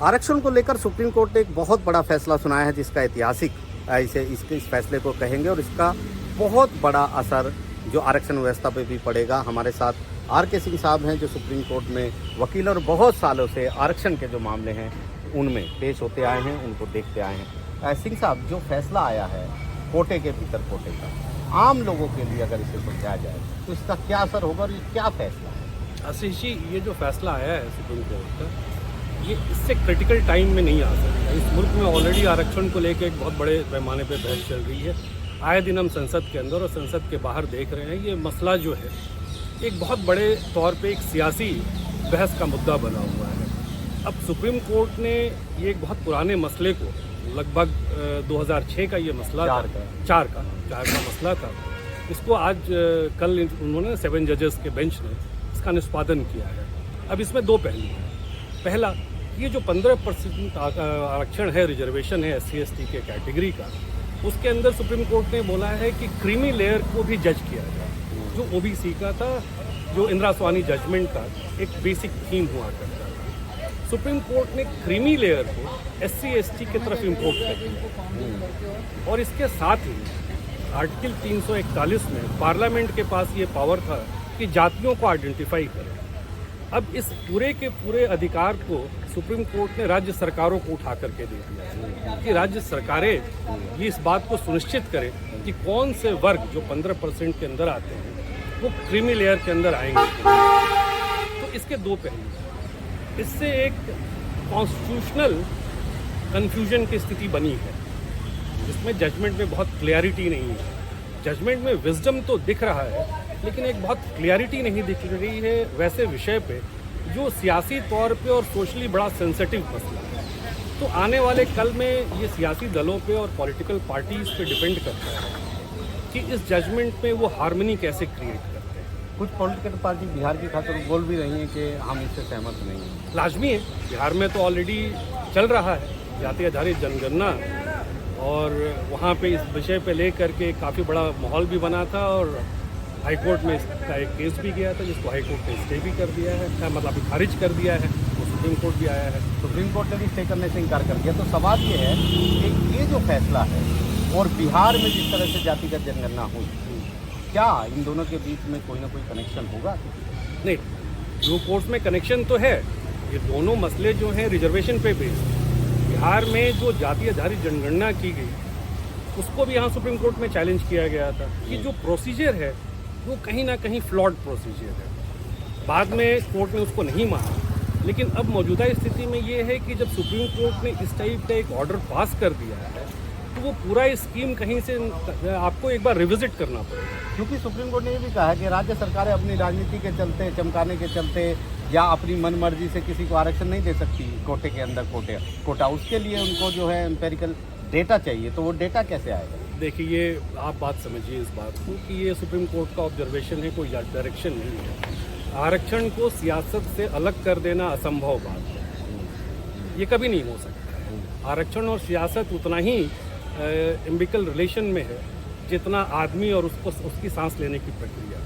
आरक्षण को लेकर सुप्रीम कोर्ट ने एक बहुत बड़ा फैसला सुनाया है, जिसका ऐतिहासिक इस फैसले को कहेंगे और इसका बहुत बड़ा असर जो आरक्षण व्यवस्था पे भी पड़ेगा। हमारे साथ आर.के. सिंह साहब हैं, जो सुप्रीम कोर्ट में वकील और बहुत सालों से आरक्षण के जो मामले हैं उनमें पेश होते आए हैं, उनको देखते आए हैं। सिंह साहब, जो फैसला आया है कोटे के भीतर कोटे का, आम लोगों के लिए अगर इसे सुलझाया जाए तो इसका क्या असर होगा और ये क्या फैसला है? आशीष जी, ये जो फैसला आया है सुप्रीम कोर्ट का, ये इससे क्रिटिकल टाइम में नहीं आ सकता। इस मुल्क में ऑलरेडी आरक्षण को लेकर एक बहुत बड़े पैमाने पे बहस चल रही है। आए दिन हम संसद के अंदर और संसद के बाहर देख रहे हैं, ये मसला जो है एक बहुत बड़े तौर पे एक सियासी बहस का मुद्दा बना हुआ है। अब सुप्रीम कोर्ट ने ये एक बहुत पुराने मसले को, लगभग 2006 का ये मसला चार का मसला था, इसको आज कल उन्होंने 7 जजेस के बेंच ने इसका निष्पादन किया है। अब इसमें 2 पहलू हैं। पहला, ये जो 15% आरक्षण है, रिजर्वेशन है SC/ST के कैटेगरी का, उसके अंदर सुप्रीम कोर्ट ने बोला है कि क्रीमी लेयर को भी जज किया जाए, जो OBC का था, जो इंदिरा स्वामी जजमेंट का एक बेसिक थीम हुआ करता था। सुप्रीम कोर्ट ने क्रीमी लेयर को SC/ST की तरफ इम्पोर्ट कर दिया और इसके साथ ही आर्टिकल 341 में पार्लियामेंट के पास ये पावर था कि जातियों को आइडेंटिफाई करे। अब इस पूरे के पूरे अधिकार को सुप्रीम कोर्ट ने राज्य सरकारों को उठा करके दे दिया कि राज्य सरकारें ये इस बात को सुनिश्चित करें कि कौन से वर्ग जो 15% के अंदर आते हैं वो क्रीमी लेयर के अंदर आएंगे। तो इसके 2 पहलू, इससे एक कॉन्स्टिट्यूशनल कन्फ्यूजन की स्थिति बनी है, जिसमें जजमेंट में बहुत क्लैरिटी नहीं है। जजमेंट में विजडम तो दिख रहा है, लेकिन एक बहुत क्लैरिटी नहीं दिख रही है वैसे विषय पे जो सियासी तौर पे और सोशली बड़ा सेंसिटिव मसला है। तो आने वाले कल में ये सियासी दलों पे और पॉलिटिकल पार्टीज पे डिपेंड करता है कि इस जजमेंट में वो हार्मनी कैसे क्रिएट करते हैं। कुछ पॉलिटिकल पार्टी बिहार की खातिर बोल भी रही हैं कि हम इससे सहमत नहीं हैं। लाजमी है, बिहार में तो ऑलरेडी चल रहा है जाति आधारित जनगणना, और वहाँ पे इस विषय पे लेकर के काफ़ी बड़ा माहौल भी बना था और हाईकोर्ट में इसका एक केस भी गया था, जिसको हाईकोर्ट ने स्टे भी कर दिया है, मतलब खारिज कर दिया है। वो सुप्रीम कोर्ट भी आया है, सुप्रीम कोर्ट ने भी स्टे करने से इनकार कर दिया। तो सवाल ये है कि ये जो फैसला है और बिहार में जिस तरह से जातिगत जनगणना हुई, क्या इन दोनों के बीच में कोई ना कोई कनेक्शन होगा? नहीं, जो कोर्ट में कनेक्शन तो है। ये दोनों मसले जो हैं रिजर्वेशन पे बेस्ड, बिहार में जो जाति आधारित जनगणना की गई उसको भी यहाँ सुप्रीम कोर्ट में चैलेंज किया गया था कि जो प्रोसीजर है वो कहीं ना कहीं फ्लॉड प्रोसीजर है। बाद में कोर्ट ने उसको नहीं माना, लेकिन अब मौजूदा स्थिति में ये है कि जब सुप्रीम कोर्ट ने इस टाइप का एक ऑर्डर पास कर दिया है तो वो पूरा स्कीम कहीं से आपको एक बार रिविजिट करना पड़ेगा। क्योंकि सुप्रीम कोर्ट ने ये भी कहा है कि राज्य सरकारें अपनी राजनीति के चलते, चमकाने के चलते या अपनी मनमर्जी से किसी को आरक्षण नहीं दे सकती कोटे के अंदर कोटा। उसके लिए उनको जो है एम्पेरिकल डेटा चाहिए, तो वो डेटा कैसे आएगा? देखिए, ये आप बात समझिए इस बात को कि ये सुप्रीम कोर्ट का ऑब्जर्वेशन है, कोई डायरेक्शन नहीं है। आरक्षण को सियासत से अलग कर देना असंभव बात है, ये कभी नहीं हो सकता है। आरक्षण और सियासत उतना ही एम्बिकल रिलेशन में है जितना आदमी और उसकी सांस लेने की प्रक्रिया।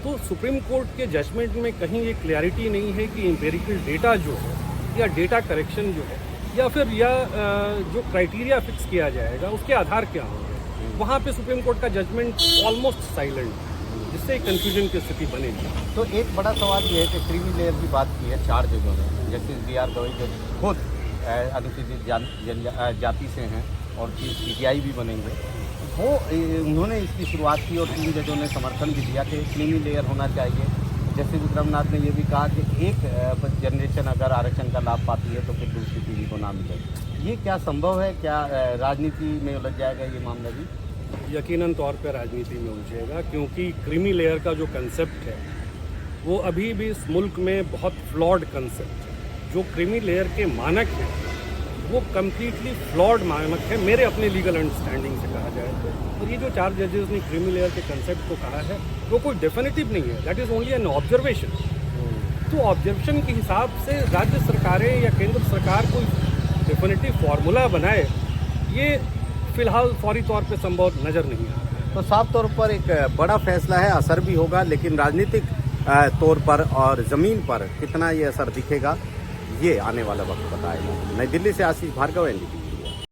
तो सुप्रीम कोर्ट के जजमेंट में कहीं ये क्लैरिटी नहीं है कि एम्पेरिकल डेटा जो है या डेटा करेक्शन जो है या फिर जो क्राइटेरिया फिक्स किया जाएगा उसके आधार क्या होंगे। वहाँ पे सुप्रीम कोर्ट का जजमेंट ऑलमोस्ट साइलेंट, जिससे कन्फ्यूजन की स्थिति बनेगी। तो एक बड़ा सवाल ये है कि क्रीमी लेयर की बात की है 4 जजों ने, जस्टिस B.R. गवई जो खुद अनुसूचित जाति से हैं और CBI भी बनेंगे, वो उन्होंने इसकी शुरुआत की और 3 जजों ने समर्थन भी दिया कि क्रीमी लेयर होना चाहिए। जस्टिस विक्रमनाथ ने ये भी कहा कि एक जनरेशन अगर आरक्षण का लाभ पाती है तो फिर दूसरी पीढ़ी को ना मिले। ये क्या संभव है? क्या राजनीति में उलझ जाएगा ये मामला भी? यकीनन तौर पर राजनीति में उलझेगा, क्योंकि क्रीमी लेयर का जो कंसेप्ट है वो अभी भी इस मुल्क में बहुत फ्लॉड कंसेप्ट है। जो क्रीमी लेयर के मानक हैं वो कम्प्लीटली फ्लॉड मानक है मेरे अपने लीगल अंडरस्टैंडिंग से कहा जाए तो। और ये जो 4 जजेस ने क्रीमी लेयर के कंसेप्ट को कहा है वो कोई डेफिनेटिव नहीं है, that is only an observation. तो ऑब्जर्वेशन के हिसाब से राज्य सरकारें या केंद्र सरकार कोई डेफिनेटिव फार्मूला बनाए, ये फिलहाल फौरी तौर पे संभव नज़र नहीं आ रहा है। तो साफ तौर पर एक बड़ा फैसला है, असर भी होगा, लेकिन राजनीतिक तौर पर और ज़मीन पर कितना ये असर दिखेगा ये आने वाला वक्त बताएगा। नई दिल्ली से आशीष भार्गव, NDTV।